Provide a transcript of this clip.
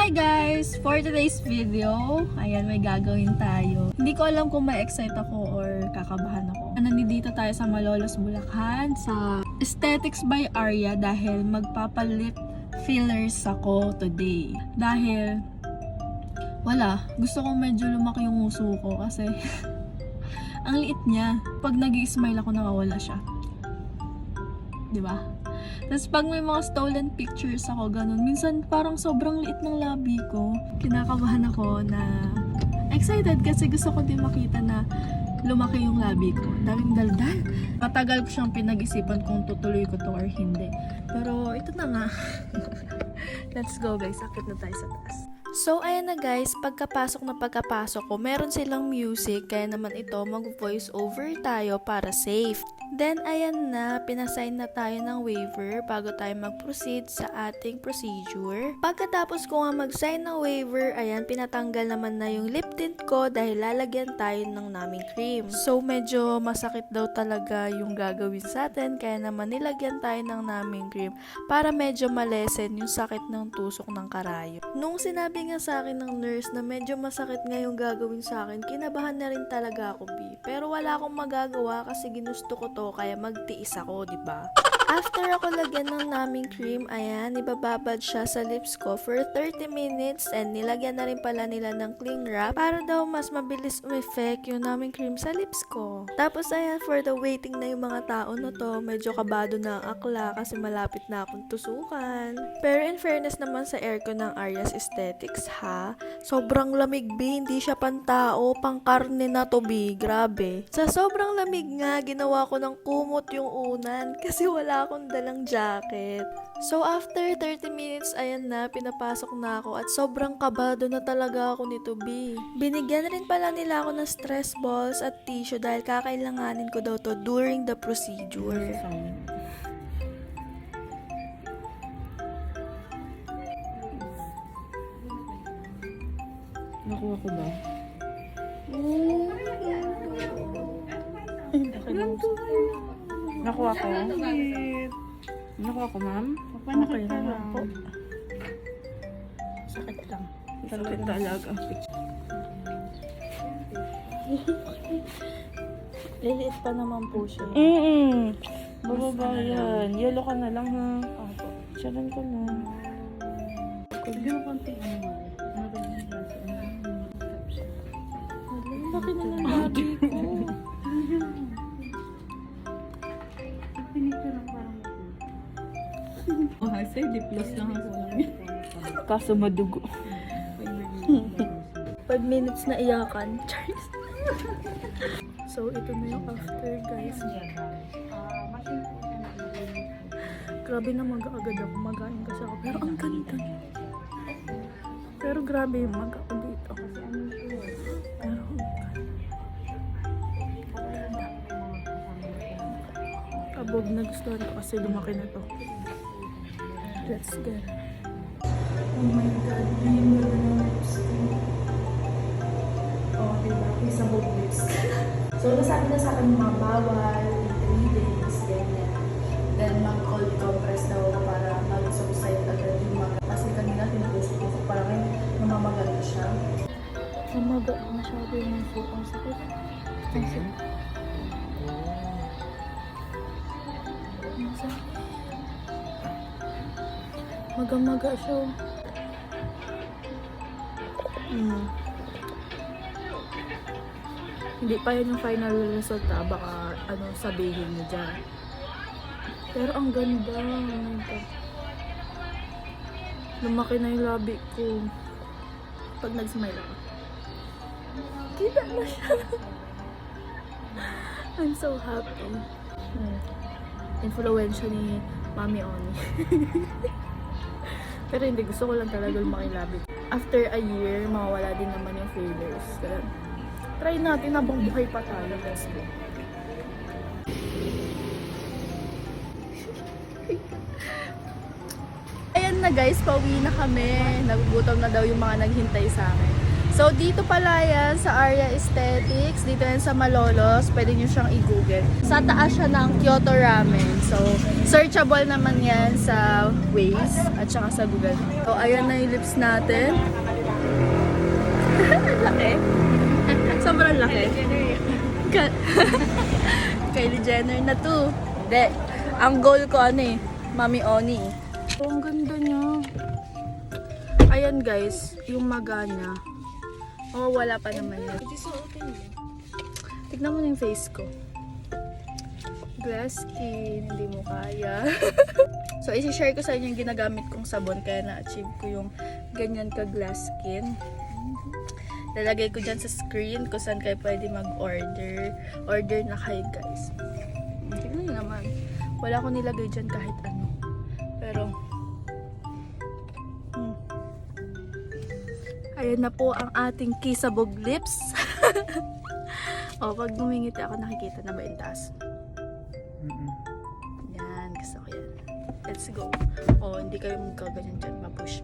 Hi guys! For today's video, ayan, may gagawin tayo. Hindi ko alam kung ma-excite ako or kakabahan ako. Nandito tayo sa Malolos, Bulacan sa Aesthetics by Arya dahil magpapalip fillers ako today. Dahil wala, gusto kong medyo lumaki yung uso ko kasi ang liit niya. Pag nag-i-smile ako, nawawala siya. Diba? Tapos pag may mga stolen pictures ako, ganun, minsan parang sobrang liit ng labi ko. Kinakabahan ako na excited kasi gusto ko din makita na lumaki yung labi ko. Daming daldal. Matagal ko siyang pinag-isipan kung tutuloy ko to or hindi. Pero ito na nga. Let's go guys, akit na tayo sa taas. So, ayan na guys, pagkapasok ko, meron silang music, kaya naman ito, mag-voice over tayo para safe. Then, ayan na, pinasign na tayo ng waiver bago tayo mag-proceed sa ating procedure. Pagkatapos ko nga mag-sign ng waiver, ayan, pinatanggal naman na yung lip tint ko dahil lalagyan tayo ng naming cream. So, medyo masakit daw talaga yung gagawin sa atin, kaya naman nilagyan tayo ng naming cream para medyo malesen yung sakit ng tusok ng karayo. Nung sinabi nga sa akin ng nurse na medyo masakit nga yung gagawin sa akin, kinabahan na rin talaga ako, B. Pero wala akong magagawa kasi ginusto ko to, kaya magtiis ako, di ba? After ako lagyan ng naming cream, ayan, ibababad siya sa lips ko for 30 minutes and nilagyan na rin pala nila ng cling wrap para daw mas mabilis umeffect yung naming cream sa lips ko. Tapos ayan, for the waiting na yung mga tao na to, medyo kabado na ang akla kasi malapit na akong tusukan. Pero in fairness naman sa aircon ng Arya's Aesthetics ha, sobrang lamig B, hindi siya pantao, pangkarne na to B, grabe. Sa sobrang lamig nga, ginawa ko ng kumot yung unan kasi wala akong dalang jacket. So after 30 minutes, ayan na, pinapasok na ako at sobrang kabado na talaga ako nito B. Binigyan rin pala nila ako ng stress balls at tissue dahil kakailanganin ko daw to during the procedure. Nakuha ko ba? Nakuha ko? Nakuha ko, ma'am? Okay na po. Sakit lang. Sakit talaga. Liliit pa naman po siya. Bababa yan. Yellow ka na lang, ha? Opo. Tiyagan ko na. Hindi mo konti ano. Laki na ng labi ko. Pinicture parang Oh, say, di-plus lang ako lang. Kaso madugo. 5 minutes na iyakan. Cheers. So, ito na yung after, guys. Grabe na mag-agad ako. Magain kasi ako. Pero ang ganda. Pero grabe yung mag ako dito. Pero ang ganda. Abog na gusto ko kasi lumaki na to. Let's get it. Oh my God. Yung ganda ng lipstick. Oh, diba? Isabog lipstick. So, nasabi na sa akin mga bawal, 3 days, ganyan. Then, mag-cold compress daw para mag-subside agad yung maga. Kasi kanina tinusok-tusok para ngayon namamagal na siya. Namaga masyado yung foot. Ang sakit. Ang sakit. Ang sakit. Maga-maga siya. Hindi pa yun yung final result ha. Baka ano sabihin niyo dyan. Pero ang ganda. Oh my God. Lumaki na yung labi ko. Pag nag-smile ako. Kita na siya. I'm so happy. Influensya ni Mami Oni. Pero hindi, gusto ko lang talaga lumaki yung labi. After a year, mawawala din naman yung fillers. Kaya, try natin habang buhay pa tayo. Let's go. Ayan na guys, pauwi na kami. Nagugutom na daw yung mga naghintay sa akin. So, dito pala yan sa Arya Aesthetics. Dito yan sa Malolos. Pwede nyo siyang i-google. Sa taas siya ng Kyoto Ramen. So, searchable naman yan sa Waze at saka sa Google. So, ayan na yung lips natin. Laki. Sobrang laki. Kylie Jenner na to. Hindi. Ang goal ko Mami Oni. Oh, ang ganda niya. Ayan guys, yung maga niya. Oh, wala pa naman yun. Tignan mo na yung face ko. Glass skin, hindi mo kaya. So, isi-share ko sa inyo yung ginagamit kong sabon kaya na-achieve ko yung ganyan ka-glass skin. Lalagay ko dyan sa screen kung saan kayo pwede mag-order. Order na kayo guys. Tignan nyo naman. Wala ko nilagay dyan kahit ano. Pero, ayan na po ang ating Kissabog lips. O, pag ngumingiti ako, nakikita na ba yung taas? Yan, gusto ko yan. Let's go. O, hindi kayo magkaganyan dyan, ma-push.